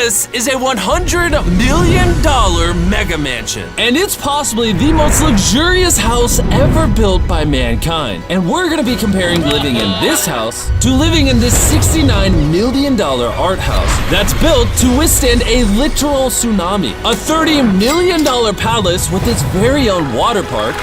This is a $100 million mega mansion. And it's possibly the most luxurious house ever built by mankind. And we're gonna be comparing living in this house to living in this $69 million art house that's built to withstand a literal tsunami. A $30 million palace with its very own water park.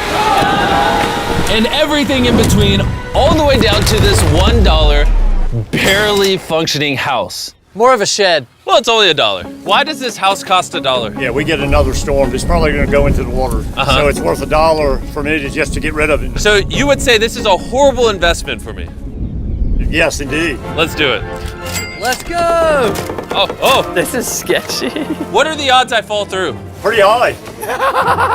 And everything in between, all the way down to this $1 barely functioning house. More of a shed. Well, it's only $1. Why does this house cost $1? Yeah, we get another storm. It's probably going to go into the water. So it's worth $1 for me to just to get rid of it. So you would say this is a horrible investment for me? Yes, indeed. Let's do it. Let's go. Oh. This is sketchy. What are the odds I fall through? Pretty high.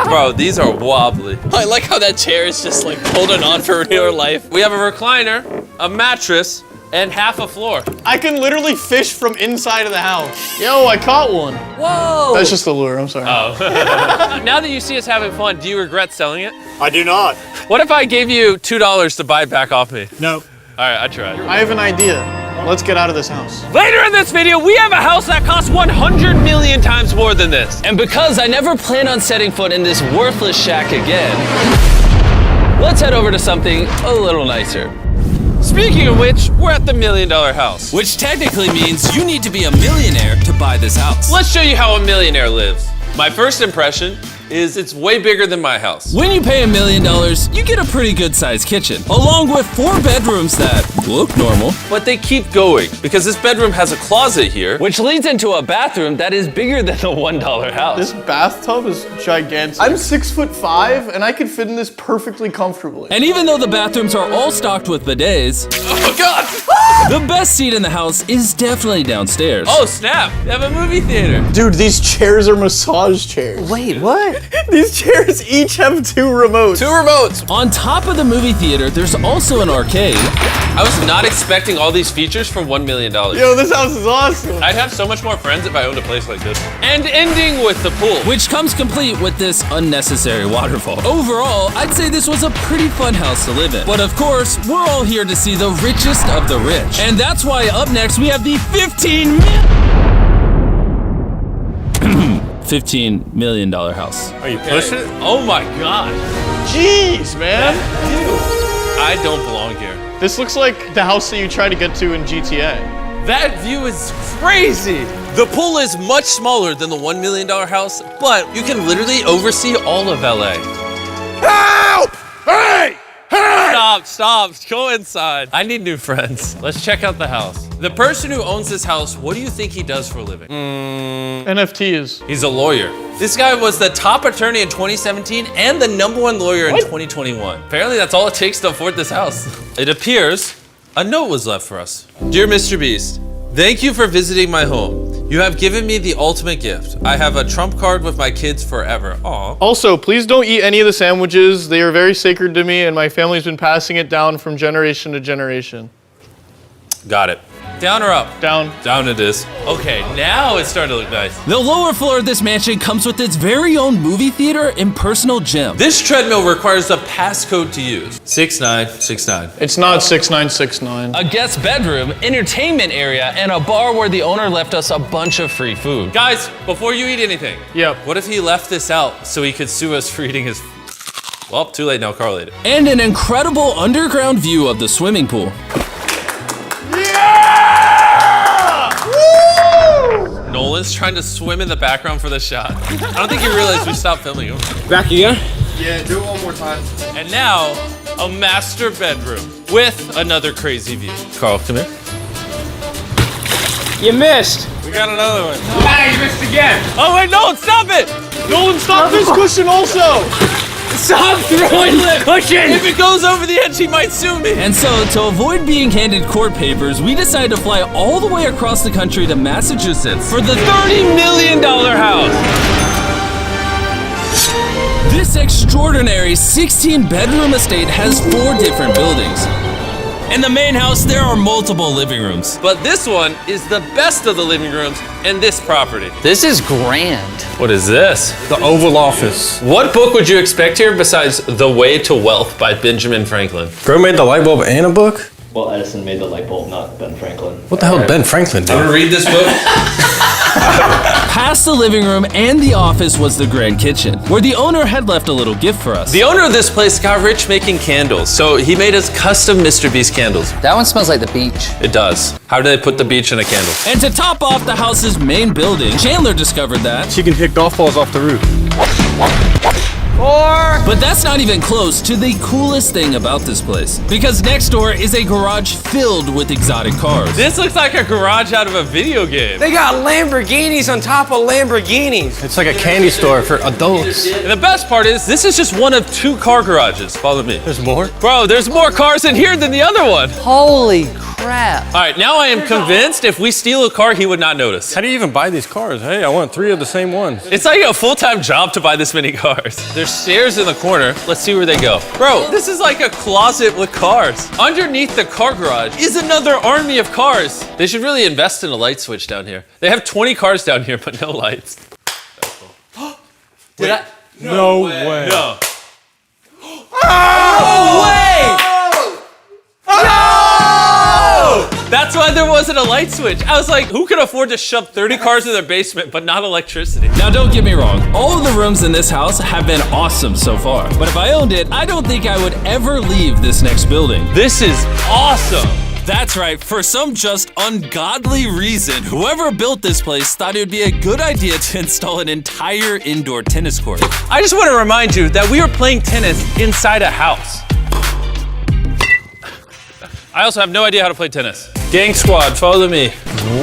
Bro, these are wobbly. I like how that chair is just like holding on for real life. We have a recliner, a mattress, and half a floor. I can literally fish from inside of the house. Yo, I caught one. Whoa. That's just the lure, I'm sorry. Oh. Now that you see us having fun, do you regret selling it? I do not. What if I gave you $2 to buy it back off me? No. All right, I tried. I have an idea. Let's get out of this house. Later in this video, we have a house that costs 100 million times more than this. And because I never plan on setting foot in this worthless shack again, let's head over to something a little nicer. Speaking of which, we're at the $1 million house. Which technically means you need to be a millionaire to buy this house. Let's show you how a millionaire lives. My first impression is it's way bigger than my house. When you pay $1 million, you get a pretty good sized kitchen, along with 4 bedrooms that look normal. But they keep going, because this bedroom has a closet here, which leads into a bathroom that is bigger than the $1 house. This bathtub is gigantic. I'm 6'5", and I could fit in this perfectly comfortably. And even though the bathrooms are all stocked with bidets, oh God! The best seat in the house is definitely downstairs. Oh snap, they have a movie theater. Dude, these chairs are massage chairs. Wait, what? These chairs each have 2 remotes. 2 remotes. On top of the movie theater, there's also an arcade. I was not expecting all these features for $1 million. Yo, this house is awesome. I'd have so much more friends if I owned a place like this. And ending with the pool, which comes complete with this unnecessary waterfall. Overall, I'd say this was a pretty fun house to live in. But of course, we're all here to see the richest of the rich. And that's why up next we have the $15 million house. Are you pushing it? Oh my God. Jeez, man. I don't belong here. This looks like the house that you try to get to in GTA. That view is crazy. The pool is much smaller than the $1 million house, but you can literally oversee all of LA. Help! Hey! Hey! Stop, go inside. I need new friends. Let's check out the house. The person who owns this house, what do you think he does for a living? NFTs. He's a lawyer. This guy was the top attorney in 2017 and the #1 lawyer in 2021. Apparently that's all it takes to afford this house. It appears a note was left for us. Dear Mr. Beast, thank you for visiting my home. You have given me the ultimate gift. I have a trump card with my kids forever. Aw. Also, please don't eat any of the sandwiches. They are very sacred to me, and my family's been passing it down from generation to generation. Got it. Down or up? Down. Down it is. Okay, now it's starting to look nice. The lower floor of this mansion comes with its very own movie theater and personal gym. This treadmill requires a passcode to use. 6969. It's not 6969. A guest bedroom, entertainment area, and a bar where the owner left us a bunch of free food. Guys, before you eat anything. Yep. What if he left this out so he could sue us for eating his... Well, too late now, Carl ate it. And an incredible underground view of the swimming pool. Nolan's trying to swim in the background for the shot. I don't think you realize we stopped filming him. Back again? Yeah, do it one more time. And now, a master bedroom with another crazy view. Carl, come here. You missed. We got another one. Ah, you missed again. Oh wait, Nolan, stop it! Nolan, stop this cushion also! Stop throwing the cushion! If it goes over the edge, he might sue me. And so, to avoid being handed court papers, we decided to fly all the way across the country to Massachusetts for the $30 million house. This extraordinary 16-bedroom estate has 4 different buildings. In the main house, there are multiple living rooms. But this one is the best of the living rooms in this property. This is grand. What is this? The Oval Office. What book would you expect here besides The Way to Wealth by Benjamin Franklin? Bro made the light bulb and a book? Well, Edison made the light bulb, not Ben Franklin. What the hell did Ben Franklin do? I'm gonna read this book. Past the living room and the office was the grand kitchen, where the owner had left a little gift for us. The owner of this place got rich making candles, so he made us custom MrBeast candles. That one smells like the beach. It does. How do they put the beach in a candle? And to top off the house's main building, Chandler discovered that. She can hit golf balls off the roof. But that's not even close to the coolest thing about this place. Because next door is a garage filled with exotic cars. This looks like a garage out of a video game. They got Lamborghinis on top of Lamborghinis. It's like a candy store for adults. And the best part is, this is just one of 2 car garages. Follow me. There's more? Bro, there's more cars in here than the other one. Holy crap. All right, now I am convinced if we steal a car, he would not notice. How do you even buy these cars? Hey, I want 3 of the same ones. It's like a full-time job to buy this many cars. There's stairs in the corner. Let's see where they go. Bro, this is like a closet with cars. Underneath the car garage is another army of cars. They should really invest in a light switch down here. They have 20 cars down here, but no lights. Did I? No way. No. No way! That's why there wasn't a light switch. I was like, who can afford to shove 30 cars in their basement but not electricity? Now don't get me wrong, all of the rooms in this house have been awesome so far. But if I owned it, I don't think I would ever leave this next building. This is awesome. That's right, for some just ungodly reason, whoever built this place thought it would be a good idea to install an entire indoor tennis court. I just want to remind you that we are playing tennis inside a house. I also have no idea how to play tennis. Gang squad, follow me.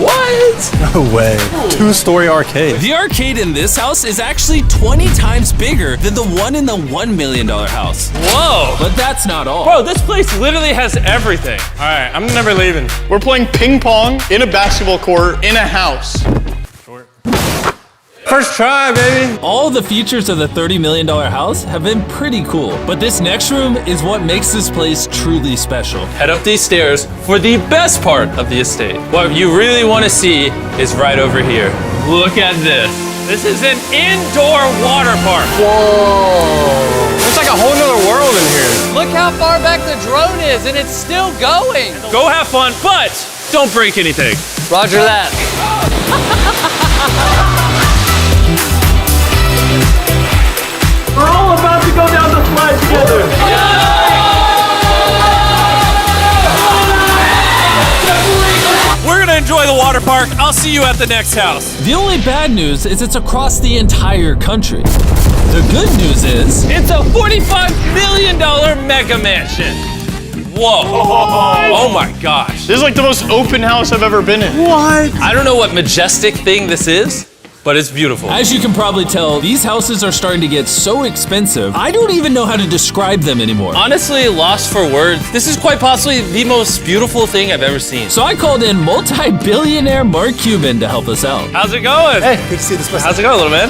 What? No way. 2-story arcade. The arcade in this house is actually 20 times bigger than the one in the $1 million house. Whoa. But that's not all. Bro, this place literally has everything. All right, I'm never leaving. We're playing ping pong in a basketball court in a house. First try, baby. All the features of the $30 million house have been pretty cool, but this next room is what makes this place truly special. Head up these stairs for the best part of the estate. What you really want to see is right over here. Look at this. This is an indoor water park. Whoa. It's like a whole nother world in here. Look how far back the drone is, and it's still going. Go have fun, but don't break anything. Roger that. We're all about to go down the slide together. We're gonna enjoy the water park. I'll see you at the next house. The only bad news is it's across the entire country. The good news is, It's a $45 million mega mansion. Whoa. Oh my gosh. This is like the most open house I've ever been in. I don't know what majestic thing this is, but it's beautiful. as you can probably tell, these houses are starting to get so expensive, I don't even know how to describe them anymore. Honestly, lost for words. This is quite possibly the most beautiful thing I've ever seen. So I called in multi-billionaire Mark Cuban to help us out. How's it going? Hey, good to see this place. How's it going, little man?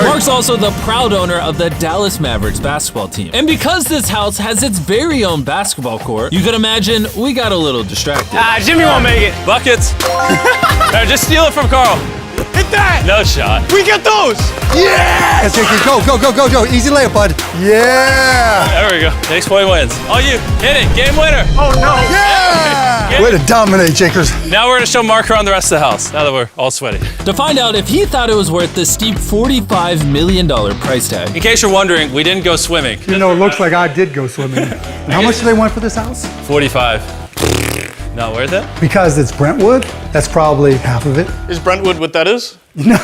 Mark's also the proud owner of the Dallas Mavericks basketball team. And because this house has its very own basketball court, you can imagine we got a little distracted. Jimmy won't make it. Buckets. All right, just steal it from Carl. Hit that! No shot. We get those! Yes, go, easy layup, bud. Yeah! There we go. Next point wins. All you, hit it. Game winner. Oh no! Yeah! Way to dominate, Jakers. Now we're gonna show Mark around the rest of the house. Now that we're all sweaty. To find out if he thought it was worth the steep $45 million price tag. In case you're wondering, we didn't go swimming. You know, it looks like I did go swimming. And how much do they want for this house? 45. Not worth it? Because it's Brentwood, that's probably half of it. Is Brentwood what that is? No,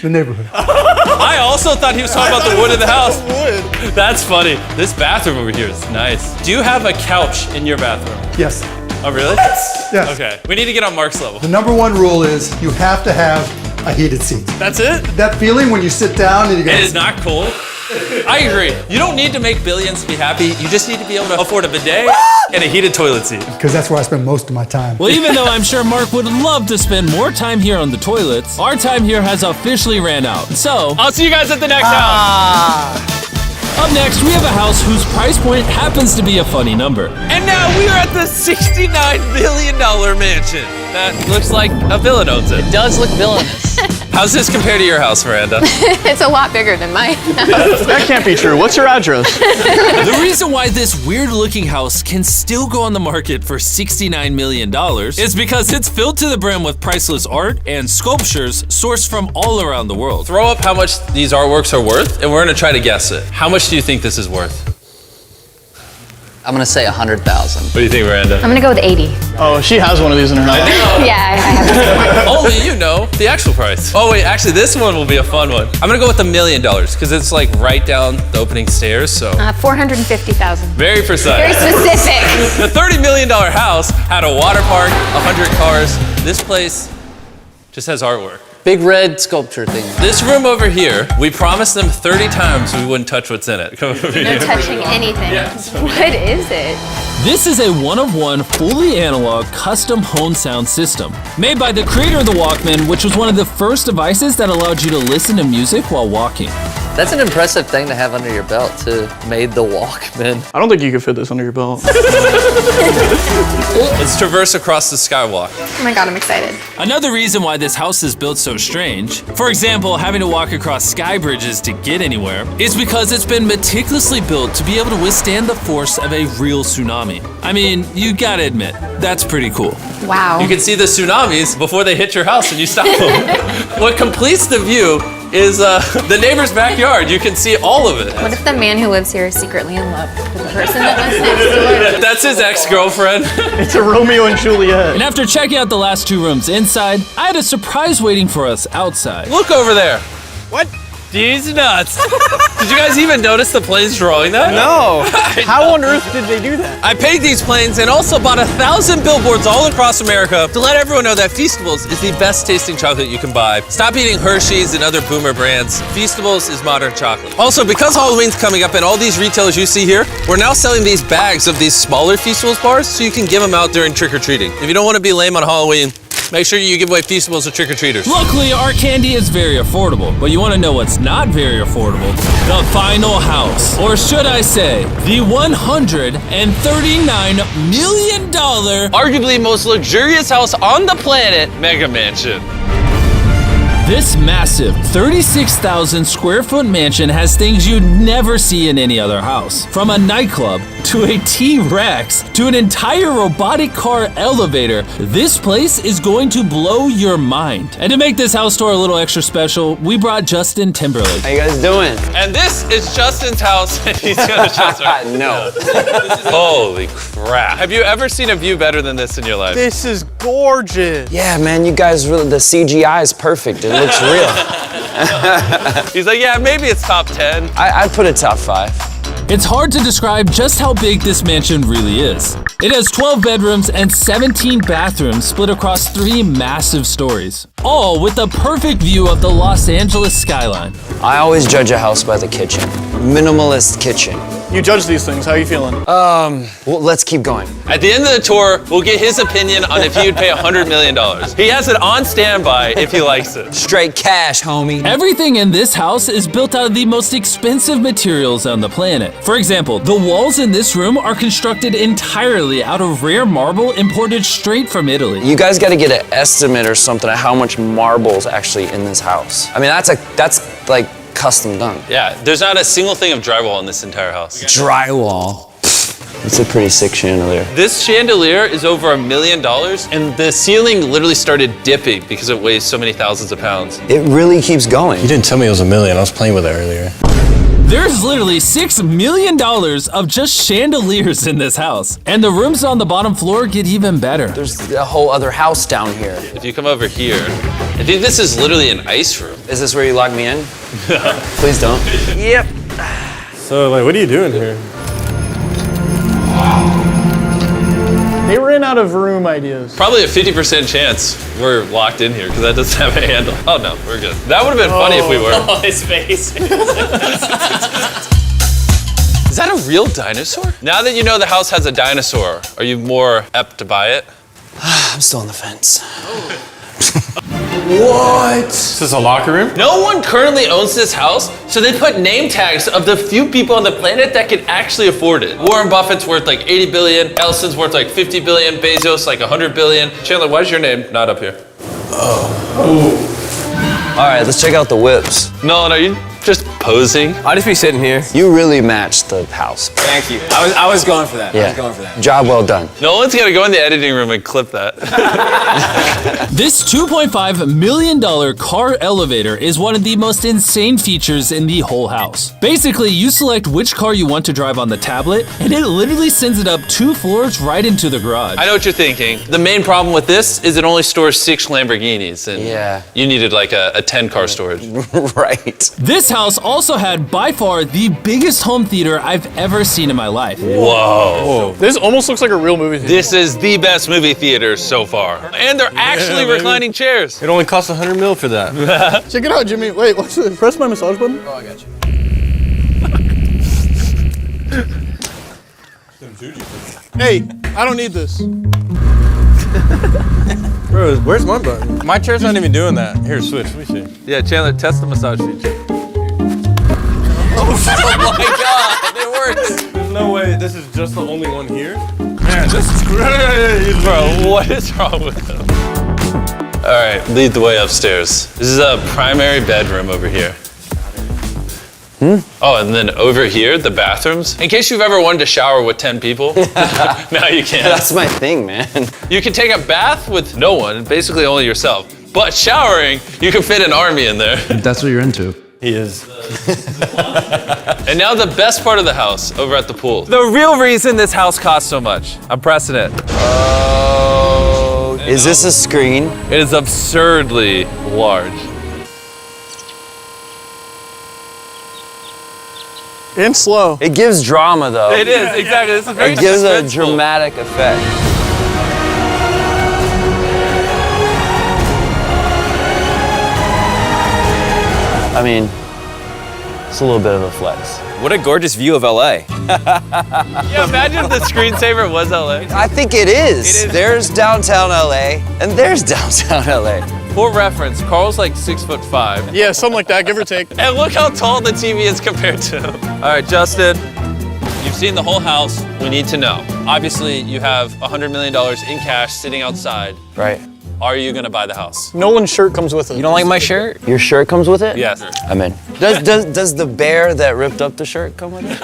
the neighborhood. I also thought he was talking about the wood in the house. Wood. That's funny. This bathroom over here is nice. Do you have a couch in your bathroom? Yes. Oh, really? Yes. Okay. We need to get on Mark's level. The number one rule is you have to have a heated seat. That's it? That feeling when you sit down and you go, It is not cold. I agree. You don't need to make billions to be happy. You just need to be able to afford a bidet and a heated toilet seat. because that's where I spend most of my time. Well, even though I'm sure Mark would love to spend more time here on the toilets, our time here has officially ran out. So, I'll see you guys at the next house. up next, we have a house whose price point happens to be a funny number. And now we are at the $69 million mansion. That looks like a villain owns it. It does look villainous. How's this compared to your house, Miranda? It's a lot bigger than mine. That can't be true. What's your address? The reason why this weird-looking house can still go on the market for $69 million is because it's filled to the brim with priceless art and sculptures sourced from all around the world. Throw up how much these artworks are worth, and we're gonna try to guess it. How much do you think this is worth? I'm gonna say 100,000. What do you think, Miranda? I'm gonna go with 80. Oh, she has one of these in her house. Yeah, I have. Only you know the actual price. Oh wait, actually this one will be a fun one. I'm gonna go with $1 million because it's like right down the opening stairs, so. 450,000. Very precise. Very specific. The $30 million house had a water park, 100 cars. This place just has artwork. Big red sculpture thing. This room over here, we promised them 30 times we wouldn't touch what's in it. Come over No here. touching anything. Yes. What is it? This is a one-of-one, fully analog, custom home sound system. Made by the creator of the Walkman, which was one of the first devices that allowed you to listen to music while walking. That's an impressive thing to have under your belt, to made the Walkman. I don't think you could fit this under your belt. Let's traverse across the skywalk. Oh my god, I'm excited. Another reason why this house is built so strange, for example, having to walk across sky bridges to get anywhere, is because it's been meticulously built to be able to withstand the force of a real tsunami. I mean, you gotta admit, that's pretty cool. Wow. You can see the tsunamis before they hit your house and you stop them. What completes the view is the neighbor's backyard. You can see all of it. What if the man who lives here is secretly in love with the person that lives next door? That's his ex-girlfriend. It's a Romeo and Juliet. And after checking out the last two rooms inside, I had a surprise waiting for us outside. Look over there. What? These nuts. Did you guys even notice the planes drawing that? No. How on earth did they do that? I paid these planes and also bought 1,000 billboards all across America to let everyone know that Feastables is the best tasting chocolate you can buy. Stop eating Hershey's and other boomer brands. Feastables is modern chocolate. Also, because Halloween's coming up and all these retailers you see here, we're now selling these bags of these smaller Feastables bars so you can give them out during trick-or-treating. If you don't want to be lame on Halloween, make sure you give away Feastables to trick-or-treaters. Luckily, our candy is very affordable, but you want to know what's not very affordable? The final house, or should I say, the $139 million, Arguably most luxurious house on the planet, Mega Mansion. This massive 36,000 square foot mansion has things you'd never see in any other house. From a nightclub, to a T-Rex, to an entire robotic car elevator, this place is going to blow your mind. And to make this house tour a little extra special, we brought Justin Timberlake. How you guys doing? And this is Justin's house, and he's gonna show us. No. Holy crap. Have you ever seen a view better than this in your life? This is gorgeous. Yeah, man, you guys really, the CGI is perfect. It looks real. He's like, yeah, maybe it's top 10. I'd put it top 5. It's hard to describe just how big this mansion really is. It has 12 bedrooms and 17 bathrooms split across 3 massive stories, all with a perfect view of the Los Angeles skyline. I always judge a house by the kitchen. Minimalist kitchen. You judge these things. How are you feeling? Well, let's keep going. At the end of the tour, we'll get his opinion on if he would pay $100 million. He has it on standby if he likes it. Straight cash, homie. Everything in this house is built out of the most expensive materials on the planet. For example, the walls in this room are constructed entirely out of rare marble imported straight from Italy. You guys got to get an estimate or something of how much marble's actually in this house. I mean, that's like custom done. Yeah, there's not a single thing of drywall in this entire house. Drywall. It's a pretty sick chandelier. This chandelier is over $1 million, and the ceiling literally started dipping because it weighs so many thousands of pounds. It really keeps going. You didn't tell me it was $1 million. I was playing with it earlier. There's literally $6 million of just chandeliers in this house. And the rooms on the bottom floor get even better. There's a whole other house down here. If you come over here, I think this is literally an ice room. Is this where you lock me in? Please don't. Yep. So, like, what are you doing here? They ran out of room ideas. Probably a 50% chance we're locked in here because that doesn't have a handle. Oh no, we're good. That would have been funny if we were. Oh, his face. Is that a real dinosaur? Now that you know the house has a dinosaur, are you more apt to buy it? I'm still on the fence. What? Is this a locker room? No one currently owns this house, so they put name tags of the few people on the planet that can actually afford it. Warren Buffett's worth like 80 billion, Ellison's worth like 50 billion, Bezos like 100 billion. Chandler, why is your name not up here? All right, let's check out the whips. Nolan, are you just posing? I'll just be sitting here. You really matched the house. Thank you. I was going for that. Yeah. I was going for that. Job well done. Nolan's gonna go in the editing room and clip that. This $2.5 million car elevator is one of the most insane features in the whole house. Basically, you select which car you want to drive on the tablet, and it literally sends it up 2 floors right into the garage. I know what you're thinking. The main problem with this is it only stores 6 Lamborghinis, and Yeah. you needed like a 10-car storage. Right. This house also had by far the biggest home theater I've ever seen in my life. Whoa. This almost looks like a real movie theater. This is the best movie theater so far. And they're actually reclining chairs. It only costs $100 mil for that. Check it out, Jimmy. Wait, watch this. Press my massage button. Oh, I got you. Hey, I don't need this. Bro, where's my button? My chair's not even doing that. Here, switch. Let me see. Yeah, Chandler, test the massage feature. Oh my God, it works. There's no way this is just the only one here. Man, this is great. Bro, what is wrong with him? All right, lead the way upstairs. This is a primary bedroom over here. Oh, and then over here, the bathrooms. In case you've ever wanted to shower with 10 people, now you can. That's my thing, man. You can take a bath with no one, basically only yourself. But showering, you can fit an army in there. That's what you're into. He is. And now the best part of the house, over at the pool. The real reason this house costs so much. I'm pressing it. Oh. Is this a screen? It is absurdly large. And slow. It gives drama, though. It is, exactly. This is very It gives a suspenseful. dramatic effect. I mean, it's a little bit of a flex. What a gorgeous view of LA. Yeah, imagine if the screensaver was LA. I think it is. It is. There's downtown LA, and there's downtown LA. For reference, Carl's like 6'5". Yeah, something like that, give or take. And look how tall the TV is compared to him. All right, Justin, you've seen the whole house. We need to know. Obviously, you have $100 million in cash sitting outside. Right. Are you gonna buy the house? Nolan's shirt comes with it. You don't like my shirt? Your shirt comes with it? Yes. I'm in. Does the bear that ripped up the shirt come with it?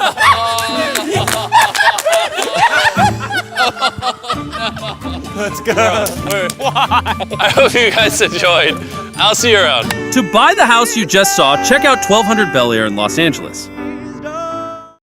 Let's go. I hope you guys enjoyed. I'll see you around. To buy the house you just saw, check out 1200 Bel Air in Los Angeles.